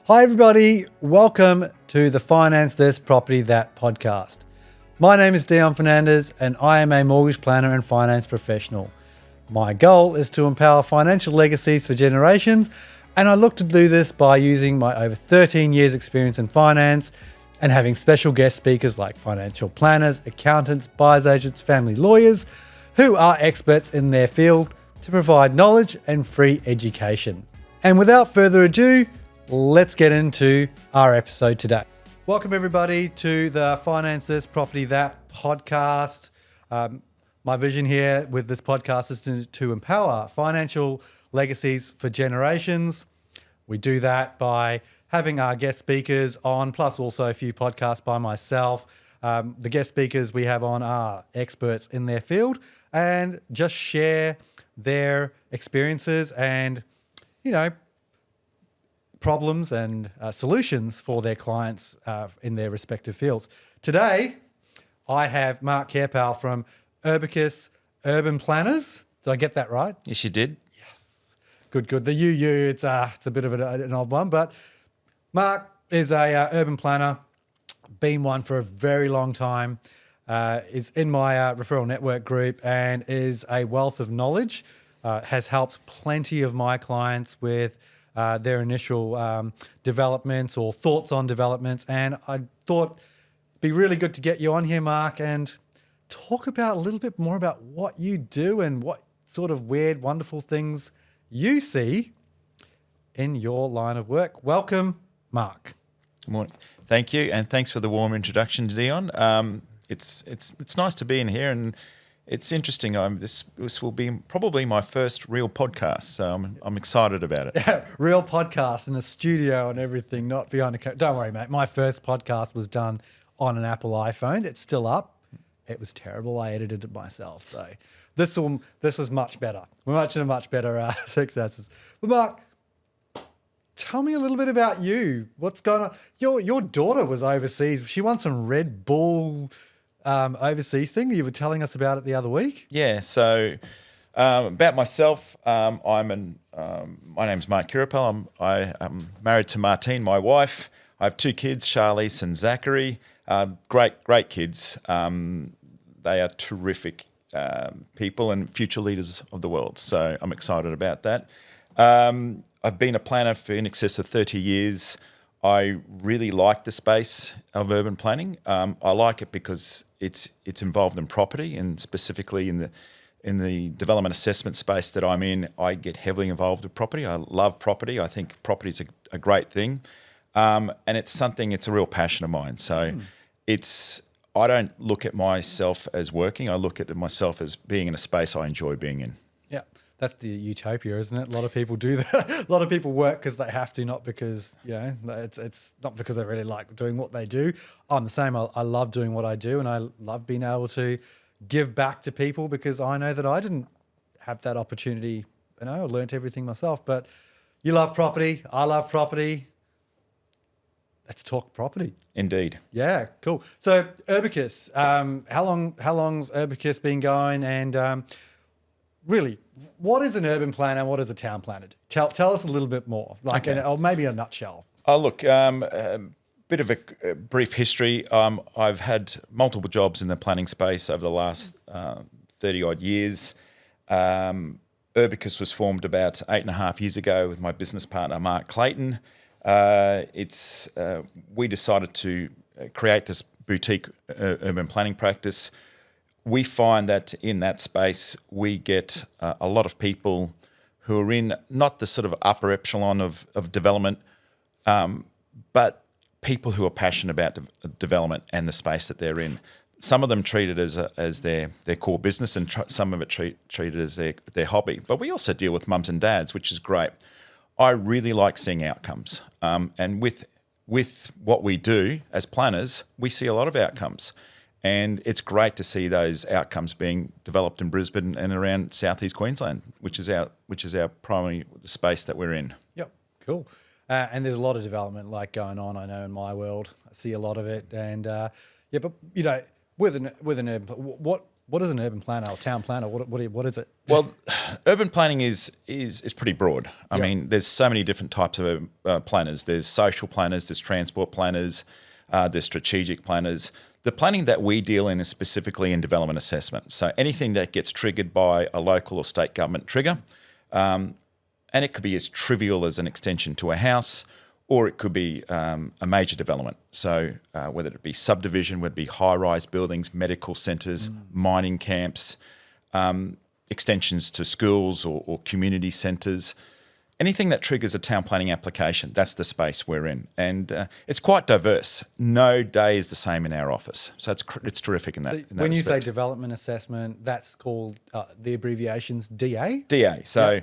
Hi everybody, welcome to the Finance This Property That podcast. My name is Dion Fernandez and I am a mortgage planner and finance professional. My goal is to empower financial legacies for generations, and I look to do this by using my over 13 years experience in finance and having special guest speakers like financial planners, accountants, buyer's agents, family lawyers who are experts in their field to provide knowledge and free education. And without further ado, let's get into our episode today. Welcome everybody to the Finance This Property That podcast. My vision here with this podcast is to empower financial legacies for generations. We do that by having our guest speakers on, plus also a few podcasts by myself. The guest speakers we have on are experts in their field and just share their experiences and, problems and solutions for their clients in their respective fields. Today, I have Mark Kerr Powell from Urbacus Urban Planners. Did I get that right? Yes, you did. Yes. Good. The UU, it's a bit of an old one, but Mark is a urban planner, been one for a very long time, is in my referral network group and is a wealth of knowledge, has helped plenty of my clients with their initial developments or thoughts on developments. And I thought it'd be really good to get you on here, Mark, and talk about a little bit more about what you do and what sort of weird, wonderful things you see in your line of work. Welcome, Mark. Good morning. Thank you, and thanks for the warm introduction, Dion. It's nice to be in here, and it's interesting. This will be probably my first real podcast, so I'm excited about it. Yeah, real podcast in a studio and everything, not behind a camera. Don't worry, mate. My first podcast was done on an Apple iPhone. It's still up. It was terrible. I edited it myself. So this is much better. We're much better successes. But Mark, tell me a little bit about you. What's going on? Your daughter was overseas. She won some Red Bull overseas thing that you were telling us about it the other week. Yeah. So about myself, my name's Mark Kerr Powell. I'm married to Martine, my wife. I have two kids, Charlize and Zachary. Great kids. They are terrific people and future leaders of the world. So I'm excited about that. I've been a planner for in excess of 30 years. I really like the space of urban planning. I like it because it's involved in property, and specifically in the development assessment space that I'm in, I get heavily involved with property. I love property. I think property is a great thing, and it's a real passion of mine. So I don't look at myself as working. I look at myself as being in a space I enjoy being in. Yeah, that's the utopia, isn't it? A lot of people do that. A lot of people work because they have to, not because, it's not because they really like doing what they do. I'm the same. I love doing what I do, and I love being able to give back to people because I know that I didn't have that opportunity. I learned everything myself. But you love property. I love property. Let's talk property. Indeed. Yeah, cool. So Urbacus, how long's Urbacus been going, and really, what is an urban planner and what does a town planner do? Tell us a little bit more, or maybe a nutshell. Oh, look, a bit of a brief history. I've had multiple jobs in the planning space over the last 30-odd years. Urbacus was formed about 8.5 years ago with my business partner, Mark Clayton. We decided to create this boutique urban planning practice. We find that in that space, we get a lot of people who are in not the sort of upper echelon of development, but people who are passionate about development and the space that they're in. Some of them treat it as their core business, and some of it treat it as their hobby. But we also deal with mums and dads, which is great. I really like seeing outcomes, and with what we do as planners, we see a lot of outcomes. And it's great to see those outcomes being developed in Brisbane and around southeast Queensland, which is our primary space that we're in. Yep, cool. And there's a lot of development going on. I know in my world, I see a lot of it. And but with an urban, what is an urban planner or town planner? What is it? Well, urban planning is pretty broad. I mean, there's so many different types of planners. There's social planners, there's transport planners, there's strategic planners. The planning that we deal in is specifically in development assessment. So anything that gets triggered by a local or state government trigger, and it could be as trivial as an extension to a house, or it could be a major development. So whether it be subdivision, whether it be high-rise buildings, medical centres, mining camps, extensions to schools or community centres, anything that triggers a town planning application, that's the space we're in. And it's quite diverse. No day is the same in our office. So it's terrific in that, So in that when you say respect. development assessment, that's called the abbreviation's DA? DA. So,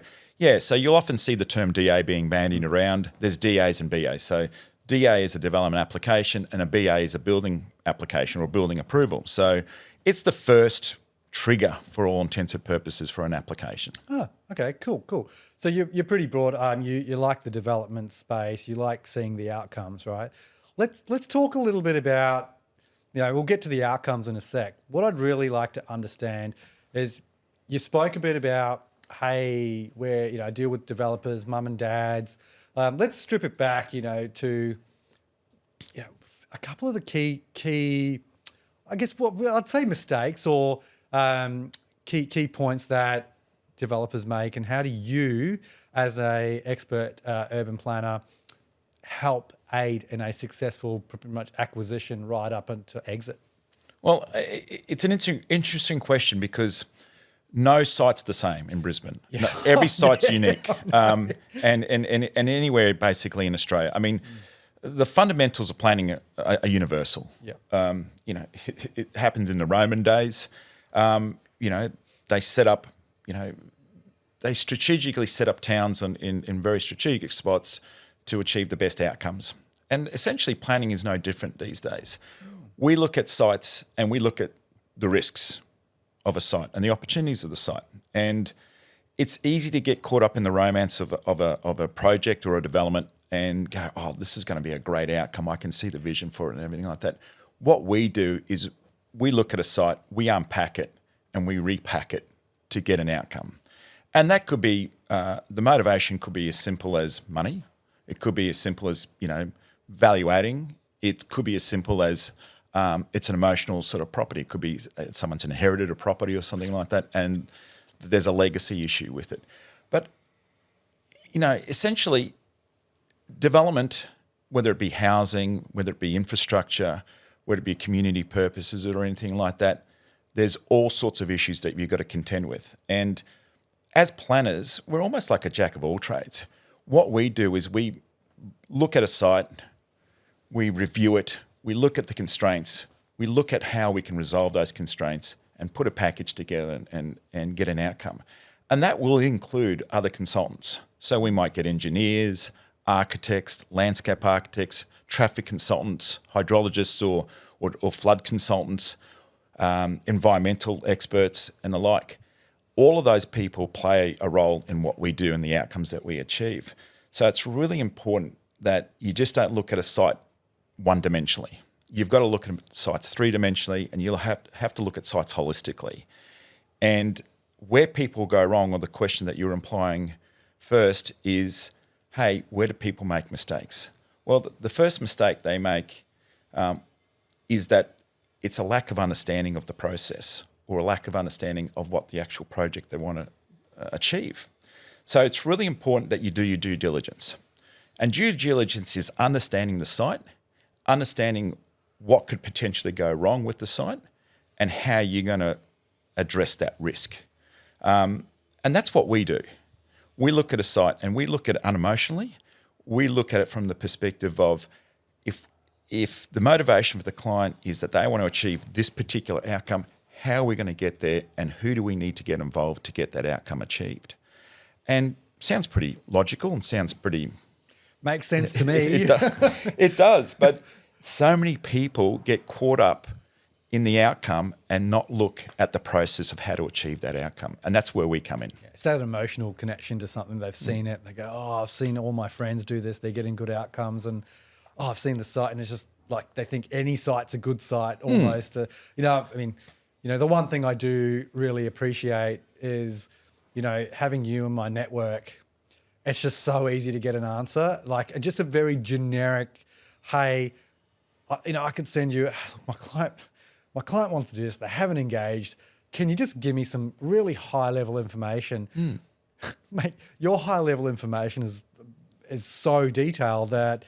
so you'll often see the term DA being bandied around. There's DAs and BAs. So DA is a development application and a BA is a building application or building approval. So it's the first trigger for all intents and purposes for an application. Oh, okay, cool. So you're pretty broad. You like the development space. You like seeing the outcomes, right? Let's talk a little bit about, we'll get to the outcomes in a sec. What I'd really like to understand is you spoke a bit about, hey, where, I deal with developers, mum and dads. Let's strip it back, to, a couple of the key, I guess what I'd say mistakes or key points that developers make, and how do you, as a expert urban planner, help aid in a successful pretty much acquisition right up into exit? Well, it's an interesting question because no site's the same in Brisbane. No, every site's unique, and anywhere basically in Australia. I mean, the fundamentals of planning are universal. It happened in the Roman days. They set up, they strategically set up towns in very strategic spots to achieve the best outcomes. And essentially planning is no different these days. We look at sites and we look at the risks of a site and the opportunities of the site. And it's easy to get caught up in the romance of a project or a development and go, oh, this is going to be a great outcome. I can see the vision for it and everything like that. What we do is we look at a site, we unpack it, and we repack it to get an outcome. And that could be, the motivation could be as simple as money. It could be as simple as, value adding. It could be as simple as it's an emotional sort of property. It could be someone's inherited a property or something like that, and there's a legacy issue with it. But, essentially, development, whether it be housing, whether it be infrastructure, whether it be community purposes or anything like that, there's all sorts of issues that you've got to contend with. And as planners, we're almost like a jack of all trades. What we do is we look at a site, we review it, we look at the constraints, we look at how we can resolve those constraints and put a package together and get an outcome. And that will include other consultants. So we might get engineers, architects, landscape architects, traffic consultants, hydrologists or flood consultants, environmental experts and the like. All of those people play a role in what we do and the outcomes that we achieve. So it's really important that you just don't look at a site one-dimensionally. You've got to look at sites three-dimensionally, and you'll have to look at sites holistically. And where people go wrong, or the question that you're implying first is, hey, where do people make mistakes? Well, the first mistake they make is that it's a lack of understanding of the process or a lack of understanding of what the actual project they want to achieve. So it's really important that you do your due diligence. And due diligence is understanding the site, understanding what could potentially go wrong with the site, and how you're going to address that risk. And that's what we do. We look at a site and we look at it unemotionally. We look at it from the perspective of if the motivation for the client is that they want to achieve this particular outcome, how are we going to get there and who do we need to get involved to get that outcome achieved? And sounds pretty logical and sounds pretty... Makes sense to me. It does, but so many people get caught up in the outcome and not look at the process of how to achieve that outcome. And that's where we come in. It's that emotional connection to something. They've seen it. They go, oh, I've seen all my friends do this. They're getting good outcomes. And, I've seen the site. And it's just like they think any site's a good site almost. the one thing I do really appreciate is, having you in my network. It's just so easy to get an answer. Like just a very generic, hey, I could send you, my client wants to do this. They haven't engaged. Can you just give me some really high level information? Mate, your high level information is so detailed that,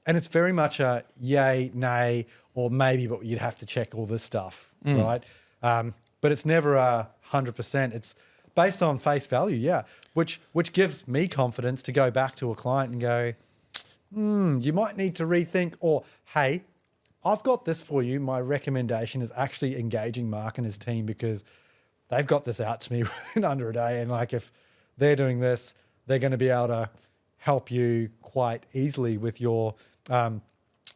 and it's very much a yay, nay, or maybe, but you'd have to check all this stuff, right? But it's never 100%. It's based on face value, yeah, which gives me confidence to go back to a client and go, you might need to rethink, or hey, I've got this for you. My recommendation is actually engaging Mark and his team because they've got this out to me in under a day. And like if they're doing this, they're going to be able to help you quite easily with your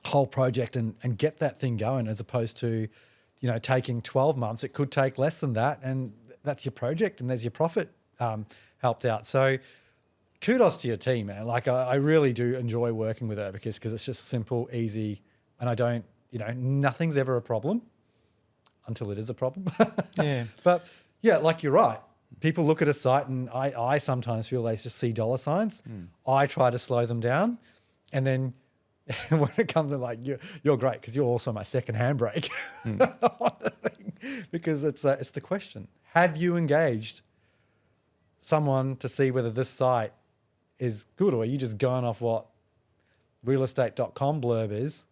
whole project and get that thing going, as opposed to, taking 12 months. It could take less than that, and that's your project and there's your profit helped out. So kudos to your team, man. Like I really do enjoy working with Urbacus because it's just simple, easy, and I don't, nothing's ever a problem until it is a problem. Yeah. But yeah, like you're right. People look at a site and I sometimes feel they just see dollar signs. I try to slow them down. And then when it comes in, like, you're great because you're also my second handbrake. Because it's the question. Have you engaged someone to see whether this site is good, or are you just going off what realestate.com blurb is,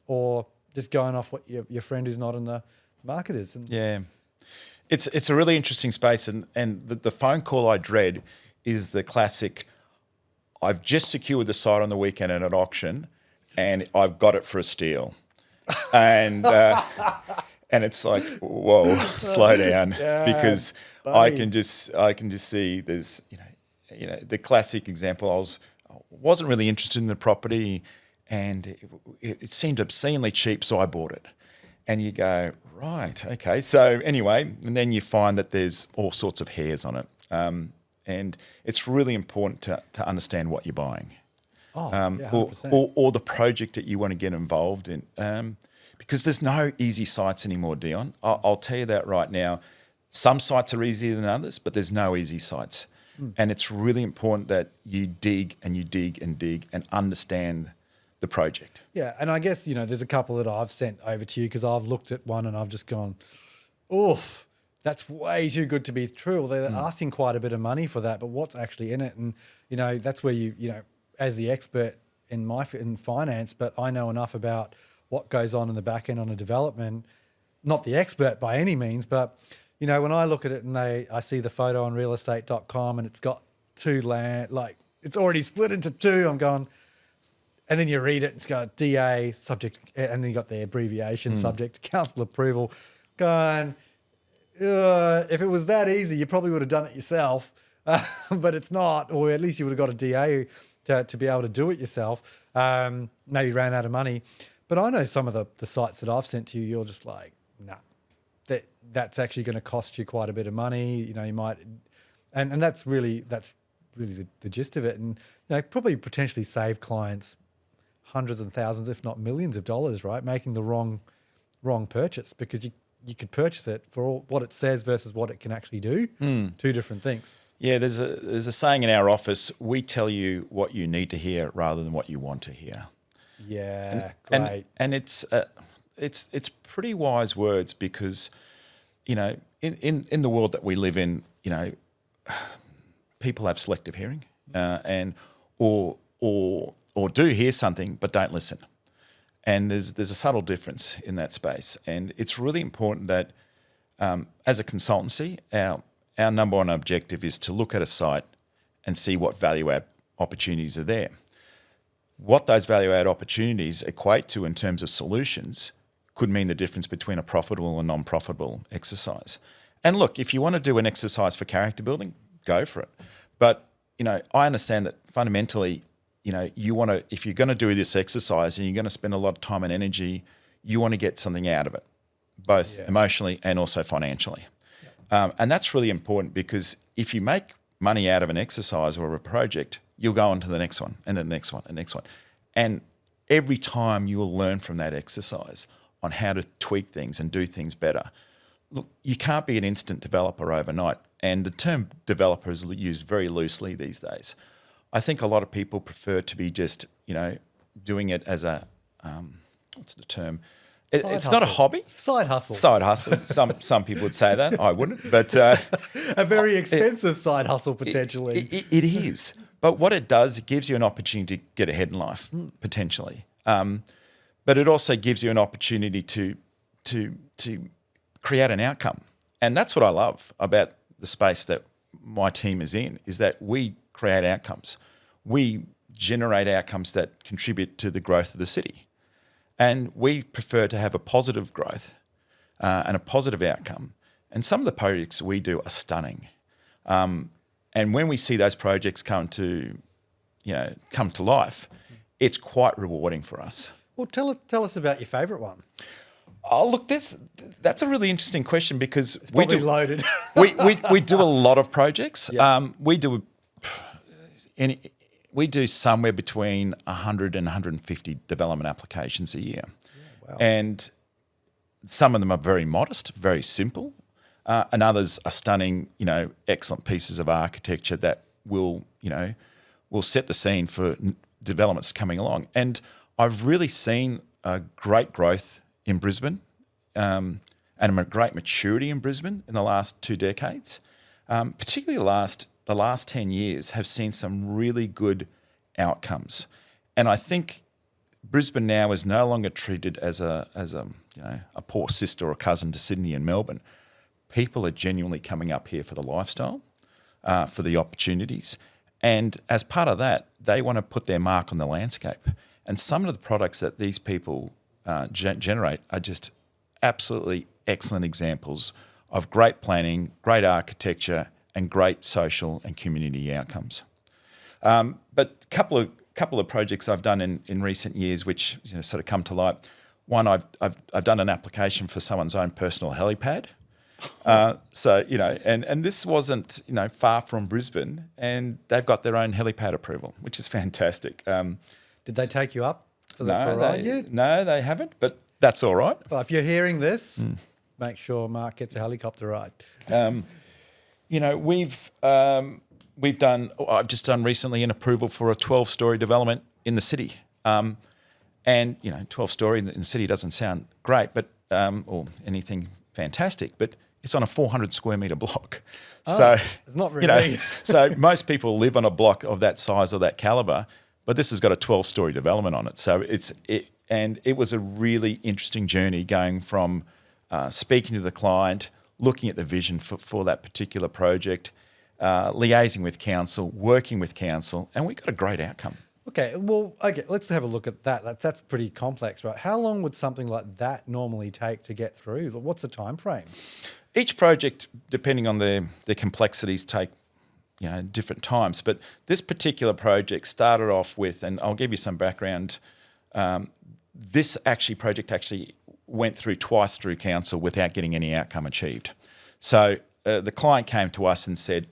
or just going off what your friend who's not in the market is? And yeah. It's a really interesting space, and the phone call I dread is the classic, I've just secured the site on the weekend at an auction and I've got it for a steal. And and it's like, whoa, slow down, because buddy. I can just see there's the classic example. I wasn't really interested in the property, and it seemed obscenely cheap, so I bought it. And you go, right, okay. So anyway, and then you find that there's all sorts of hairs on it, and it's really important to understand what you're buying, or the project that you want to get involved in. Because there's no easy sites anymore, Dion. I'll tell you that right now. Some sites are easier than others, but there's no easy sites. And it's really important that you dig and you dig and dig and understand the project. Yeah, and I guess, there's a couple that I've sent over to you because I've looked at one and I've just gone, oof, that's way too good to be true. They're asking quite a bit of money for that, but what's actually in it? And, that's where you as the expert in finance, but I know enough about what goes on in the back end on a development, not the expert by any means, but when I look at it and I see the photo on realestate.com and it's got two land, like it's already split into two, I'm going, and then you read it, it's got DA subject, and then you got the abbreviation subject to council approval, going, if it was that easy, you probably would have done it yourself, but it's not, or at least you would have got a DA to be able to do it yourself. Maybe ran out of money. But I know some of the sites that I've sent to you, you're just like, nah, that's actually going to cost you quite a bit of money. You might, and that's really the gist of it. And probably potentially save clients hundreds and thousands, if not millions of dollars, right? Making the wrong purchase, because you could purchase it for all what it says versus what it can actually do. Two different things. Yeah, there's a saying in our office: we tell you what you need to hear rather than what you want to hear. Yeah, great. And it's pretty wise words, because in the world that we live in, people have selective hearing, and or do hear something but don't listen. And there's a subtle difference in that space, and it's really important that as a consultancy, our number one objective is to look at a site and see what value add opportunities are there. What those value-add opportunities equate to in terms of solutions could mean the difference between a profitable and non-profitable exercise. And look, if you want to do an exercise for character building, go for it. But, I understand that fundamentally, you want to, if you're going to do this exercise and you're going to spend a lot of time and energy, you want to get something out of it, both emotionally and also financially. And that's really important, because if you make money out of an exercise or a project, you'll go on to the next one and the next one and the next one. And every time you will learn from that exercise on how to tweak things and do things better. look, you can't be an instant developer overnight, and the term developer is used very loosely these days. I think a lot of people prefer to be just, doing it as a, what's the term? It's not a hobby. Side hustle. Side hustle. Some people would say that. I wouldn't, but a very expensive side hustle potentially. It is. But what it does, it gives you an opportunity to get ahead in life potentially. But it also gives you an opportunity to create an outcome, and that's what I love about the space that my team is in. Is that we create outcomes, we generate outcomes that contribute to the growth of the city. And we prefer to have a positive growth and a positive outcome. And some of the projects we do are stunning. And when we see those projects come to life, it's quite rewarding for us. Well, tell us about your favourite one. Oh, look, that's a really interesting question because it's probably loaded. we do a lot of projects. Yep. We do somewhere between 100 and 150 development applications a year. Yeah, wow. And some of them are very modest, very simple, and others are stunning, excellent pieces of architecture that will set the scene for developments coming along. And I've really seen a great growth in Brisbane and a great maturity in Brisbane in the last 2 decades, particularly the last 10 years have seen some really good outcomes. And I think Brisbane now is no longer treated as a poor sister or cousin to Sydney and Melbourne. People are genuinely coming up here for the lifestyle, for the opportunities. And as part of that, they want to put their mark on the landscape. And some of the products that these people generate are just absolutely excellent examples of great planning, great architecture, and great social and community outcomes. But a couple of projects I've done in recent years, which sort of come to light. One, I've done an application for someone's own personal helipad. And this wasn't far from Brisbane, and they've got their own helipad approval, which is fantastic. Did they take you up for a ride yet? No, they haven't, but that's all right. Well, if you're hearing this, make sure Mark gets a helicopter ride. I've just done recently an approval for a 12-storey development in the city. 12-storey in the city doesn't sound great, but or anything fantastic, but it's on a 400 square metre block. So it's not really. So most people live on a block of that size or that calibre, but this has got a 12-storey development on it. So it was a really interesting journey going from speaking to the client, looking at the vision for that particular project, liaising with council, working with council, and we got a great outcome. Okay, let's have a look at that. That's pretty complex, right? How long would something like that normally take to get through? What's the time frame? Each project, depending on their complexities, take different times. But this particular project started off with, and I'll give you some background. This project went through twice through council without getting any outcome achieved. So the client came to us and said,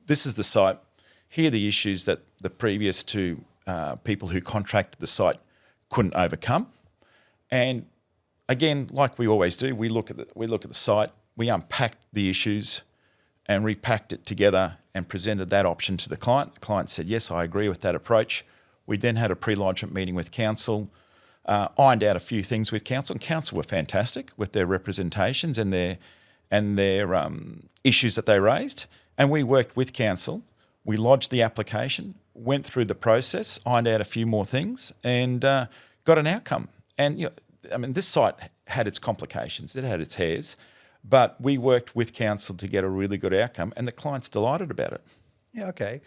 "This is the site. Here are the issues that the previous two people who contracted the site couldn't overcome." And again, like we always do, we look at the site, we unpacked the issues and repacked it together and presented that option to the client. The client said, "Yes, I agree with that approach." We then had a pre-lodgement meeting with council, ironed out a few things with council, and council were fantastic with their representations and their issues that they raised. And we worked with council. We lodged the application, went through the process, ironed out a few more things, and got an outcome. And this site had its complications, it had its hairs, but we worked with council to get a really good outcome, and the client's delighted about it. Yeah, okay.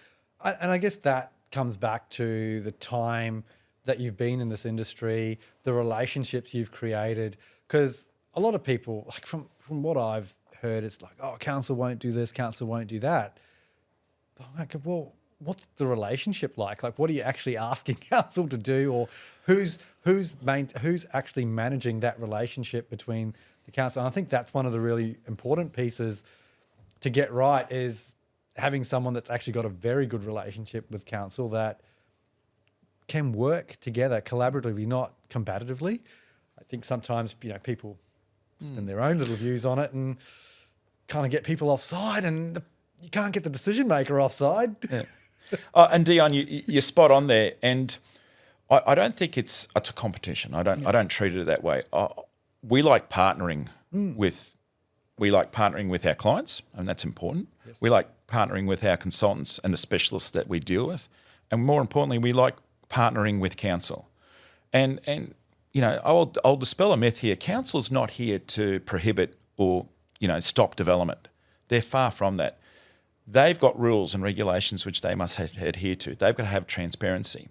And I guess that comes back to the time that you've been in this industry, the relationships you've created, because a lot of people, like from what I've heard, it's like, oh, council won't do this, council won't do that. But I'm like, well, what's the relationship like? Like, what are you actually asking council to do, or who's actually managing that relationship between the council? And I think that's one of the really important pieces to get right, is having someone that's actually got a very good relationship with council that can work together collaboratively, not combatively. I think sometimes people spin their own little views on it and kind of get people offside, and you can't get the decision maker offside. Yeah. And Dion, you're spot on there, and I don't think it's a competition. I don't treat it that way. We like partnering with our clients, and that's important. Yes. We like partnering with our consultants and the specialists that we deal with, and more importantly, we like partnering with council. And I'll dispel a myth here. Council's not here to prohibit or stop development. They're far from that. They've got rules and regulations which they must adhere to. They've got to have transparency.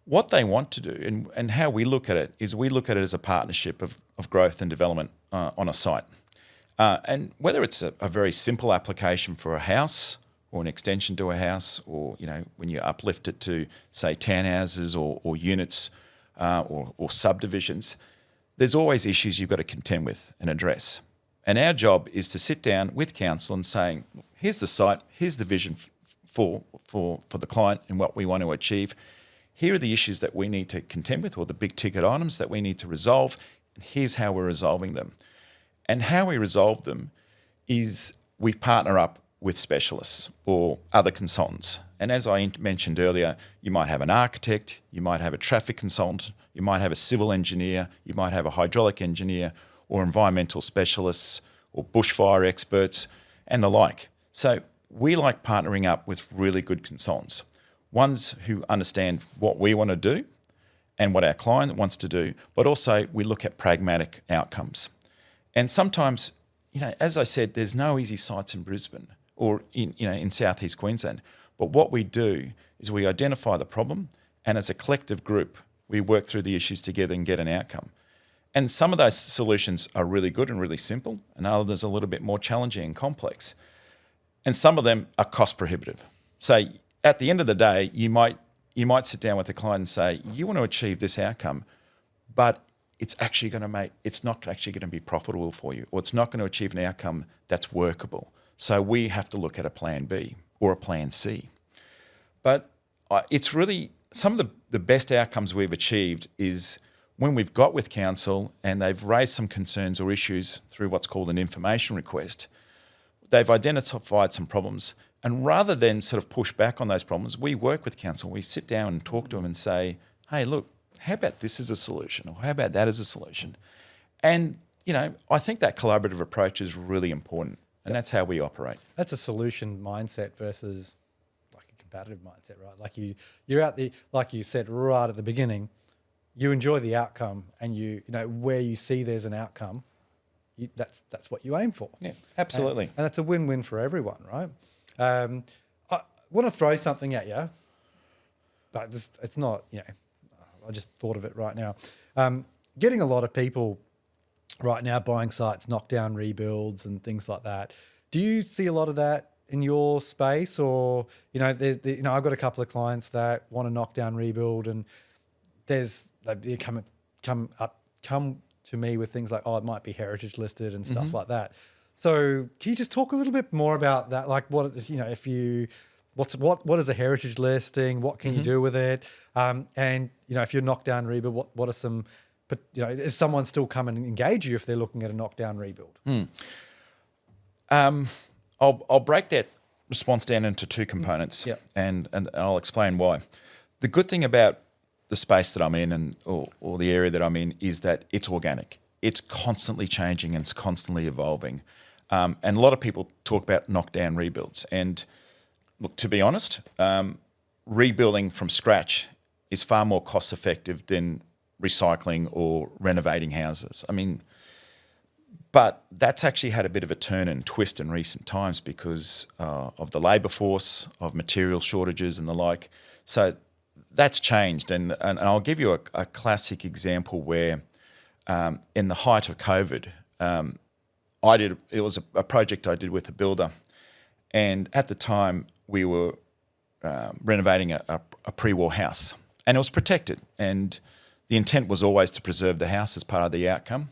What they want to do, and how we look at it, is we look at it as a partnership of growth and development on a site. And whether it's a very simple application for a house or an extension to a house, or when you uplift it to, say, townhouses or units or subdivisions, there's always issues you've got to contend with and address. And our job is to sit down with council and saying, here's the site, here's the vision for the client and what we want to achieve. Here are the issues that we need to contend with, or the big ticket items that we need to resolve, and here's how we're resolving them. And how we resolve them is we partner up with specialists or other consultants. And as I mentioned earlier, you might have an architect, you might have a traffic consultant, you might have a civil engineer, you might have a hydraulic engineer, or environmental specialists, or bushfire experts, and the like. So we like partnering up with really good consultants, ones who understand what we want to do and what our client wants to do, but also we look at pragmatic outcomes. And sometimes, as I said, there's no easy sites in Brisbane or in southeast Queensland. But what we do is we identify the problem, and as a collective group, we work through the issues together and get an outcome. And some of those solutions are really good and really simple, and others are a little bit more challenging and complex. And some of them are cost prohibitive. So at the end of the day, you might sit down with a client and say, you want to achieve this outcome, but it's not actually going to be profitable for you, or it's not going to achieve an outcome that's workable. So we have to look at a plan B or a plan C. But it's really some of the best outcomes we've achieved is when we've got with council and they've raised some concerns or issues through what's called an information request. They've identified some problems, and rather than sort of push back on those problems, we work with council. We sit down and talk to them and say, hey, look, how about this as a solution, or how about that as a solution? And, I think that collaborative approach is really important, and that's how we operate. That's a solution mindset versus like a competitive mindset, right? Like you're out there, like you said right at the beginning, you enjoy the outcome, and where you see there's an outcome, that's what you aim for. Yeah, absolutely. And that's a win-win for everyone, right? I want to throw something at you, but it's not, I just thought of it right now. Getting a lot of people right now buying sites, knockdown rebuilds and things like that. Do you see a lot of that in your space, or I've got a couple of clients that want to knockdown rebuild, and they come to me with things like, it might be heritage listed and stuff like that. So can you just talk a little bit more about that? Like what is a heritage listing? What can you do with it? And if you're knockdown rebuild, what are some, but is someone still come and engage you if they're looking at a knockdown rebuild? I'll break that response down into two components, and I'll explain why. The good thing about the space that I'm in or the area that I'm in is that it's organic. It's constantly changing and it's constantly evolving. And a lot of people talk about knockdown rebuilds. And look, to be honest, rebuilding from scratch is far more cost effective than recycling or renovating houses. But that's actually had a bit of a turn and twist in recent times because of the labour force, of material shortages and the like. So that's changed. And I'll give you a classic example where in the height of COVID, it was a project I did with a builder. And at the time, we were renovating a pre-war house. And it was protected. And the intent was always to preserve the house as part of the outcome.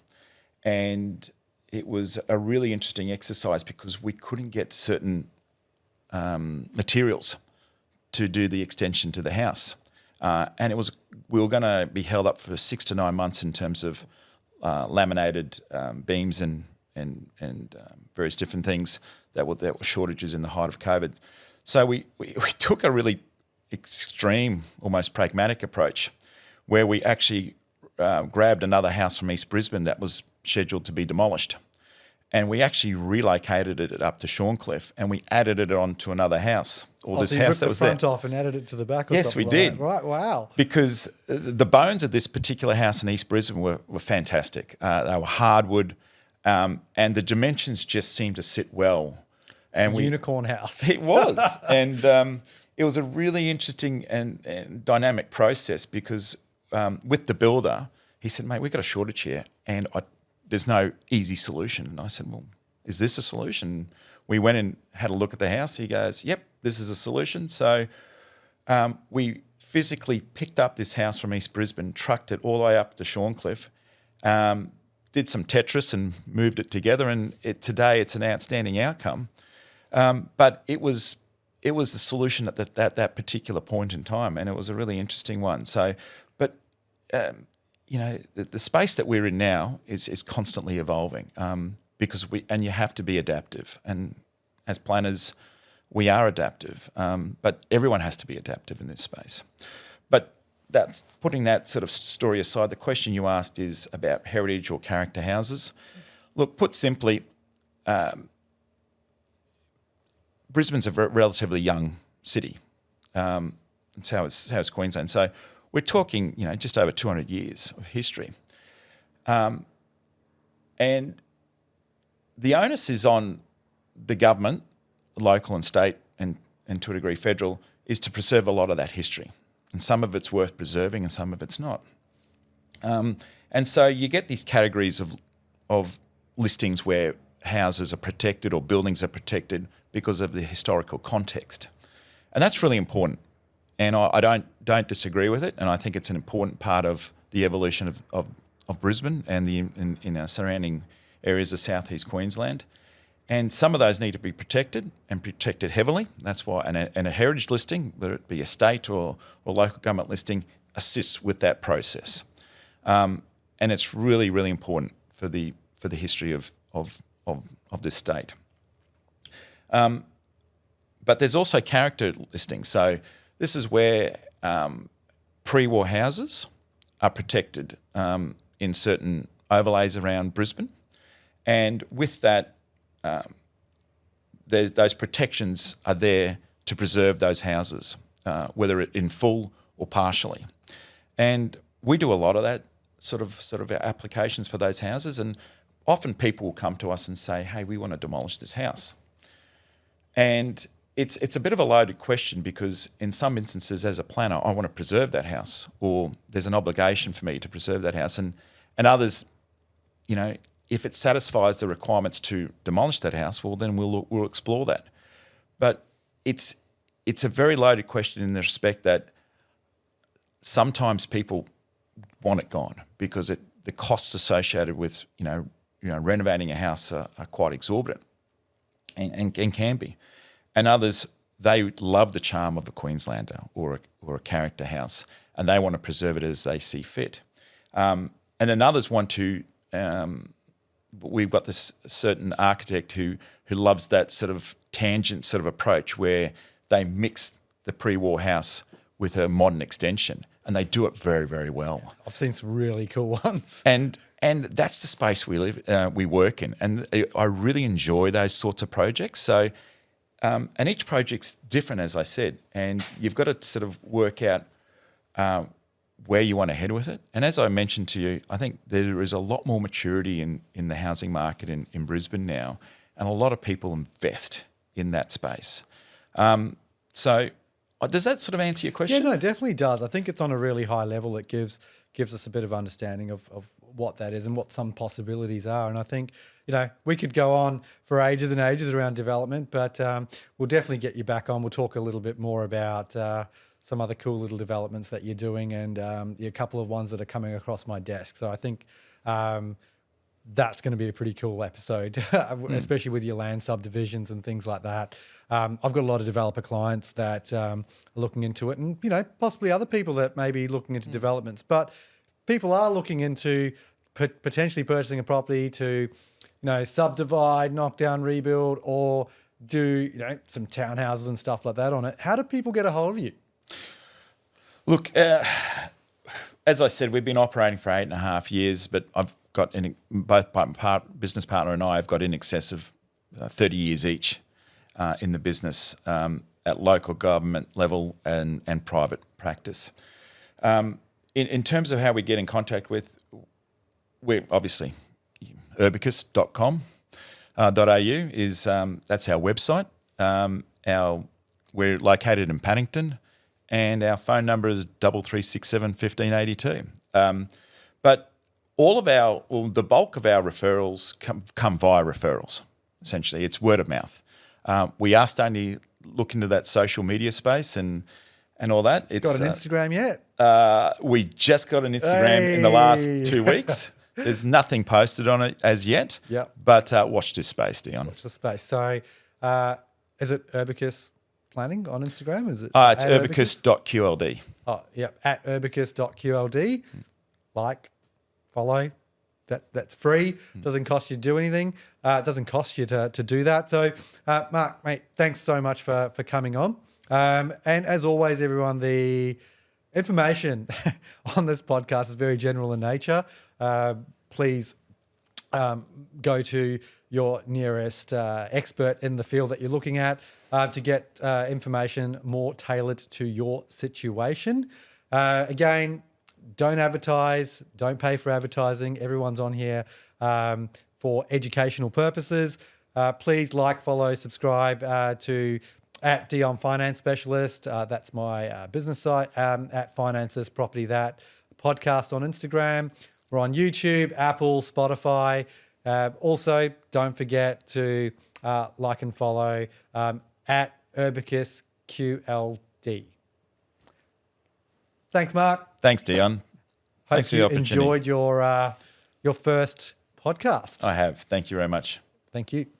And it was a really interesting exercise because we couldn't get certain materials to do the extension to the house. And we were going to be held up for 6 to 9 months in terms of laminated beams and various different things that were shortages in the height of COVID. So we took a really extreme, almost pragmatic approach, where we actually grabbed another house from East Brisbane that was scheduled to be demolished, and we actually relocated it up to Shorncliffe, and we added it onto another house, or this so you house ripped that the was there. front off and added it to the back. Or Yes, something we like did. that. Right, wow. Because the bones of this particular house in East Brisbane were fantastic. They were hardwood, and the dimensions just seemed to sit well. And Unicorn house. It was, and it was a really interesting and dynamic process because with the builder, he said, "Mate, we've got a shortage here, and there's no easy solution." And I said, "Well, is this a solution?" We went and had a look at the house. He goes, "Yep, this is a solution." So we physically picked up this house from East Brisbane, trucked it all the way up to Shorncliffe, did some Tetris and moved it together, and today it's an outstanding outcome. But it was the solution at that particular point in time, and it was a really interesting one. So, but the space that we're in now is constantly evolving because you have to be adaptive, and as planners, we are adaptive. But everyone has to be adaptive in this space. But that's putting that sort of story aside. The question you asked is about heritage or character houses. Look, put simply, Brisbane's a relatively young city. So is Queensland. So we're talking, just over 200 years of history. And the onus is on the government, local and state, and to a degree federal, is to preserve a lot of that history. And some of it's worth preserving and some of it's not. And so you get these categories of listings where houses are protected or buildings are protected because of the historical context. And that's really important. And I don't disagree with it. And I think it's an important part of the evolution of Brisbane and in our surrounding areas of southeast Queensland. And some of those need to be protected and protected heavily. That's why, and a heritage listing, whether it be a state or local government listing, assists with that process. And it's really, really important for the history of this state. But there's also character listings. So this is where pre-war houses are protected in certain overlays around Brisbane. And with that, those protections are there to preserve those houses, whether in full or partially. And we do a lot of that sort of applications for those houses. And often people will come to us and say, "Hey, we want to demolish this house." And it's a bit of a loaded question because in some instances as a planner, I want to preserve that house, or there's an obligation for me to preserve that house. And others, if it satisfies the requirements to demolish that house, well, then we'll explore that. But it's a very loaded question in the respect that sometimes people want it gone because the costs associated with renovating a house are quite exorbitant and can be. And others, they love the charm of a Queenslander or a character house, and they want to preserve it as they see fit. And then others want to. We've got this certain architect who loves that sort of tangent sort of approach where they mix the pre-war house with a modern extension, and they do it very, very well. I've seen some really cool ones. And that's the space we work in, and I really enjoy those sorts of projects. So, and each project's different, as I said, and you've got to sort of work out where you want to head with it. And as I mentioned to you, I think there is a lot more maturity in the housing market in Brisbane now, and a lot of people invest in that space. So does that sort of answer your question? Yeah, no, it definitely does. I think it's on a really high level. It gives us a bit of understanding of what that is and what some possibilities are. And I think, we could go on for ages and ages around development, but we'll definitely get you back on. We'll talk a little bit more about some other cool little developments that you're doing and a couple of ones that are coming across my desk. So I think that's going to be a pretty cool episode, especially with your land subdivisions and things like that. I've got a lot of developer clients that are looking into it and, possibly other people that may be looking into developments. But people are looking into potentially purchasing a property to, subdivide, knock down, rebuild, or do, some townhouses and stuff like that on it, how do people get a hold of you? Look, as I said, we've been operating for 8.5 years, but I've got both business partner and I have got in excess of 30 years each in the business at local government level and private practice. In terms of how we get in contact with, we're obviously urbacus.com.au is that's our website. We're located in Paddington, and our phone number is 3367 1582. But all of the bulk of our referrals come via referrals. Essentially, it's word of mouth. We are starting to look into that social media space and all that. Got an Instagram yet? We just got an Instagram in the last 2 weeks. There's nothing posted on it as yet. Yep. But watch this space, Dion. Watch the space. So, is it Urbacus Planning on Instagram? Is it? It's urbacus.qld. Oh, yep. At urbacus.qld. Like, follow. That's free. Doesn't cost you to do anything. It doesn't cost you to do that. So, Mark, mate, thanks so much for coming on. And as always, everyone, the information on this podcast is very general in nature. Please go to your nearest expert in the field that you're looking at to get information more tailored to your situation. Again, don't advertise, don't pay for advertising. Everyone's on here for educational purposes. Please like, follow, subscribe to at Dion Finance Specialist. That's my business site. At Finances Property That. Podcast on Instagram. We're on YouTube, Apple, Spotify. Also, don't forget to like and follow at Urbacus QLD. Thanks, Mark. Thanks, Dion. Thanks for the opportunity. Enjoyed your first podcast. I have. Thank you very much. Thank you.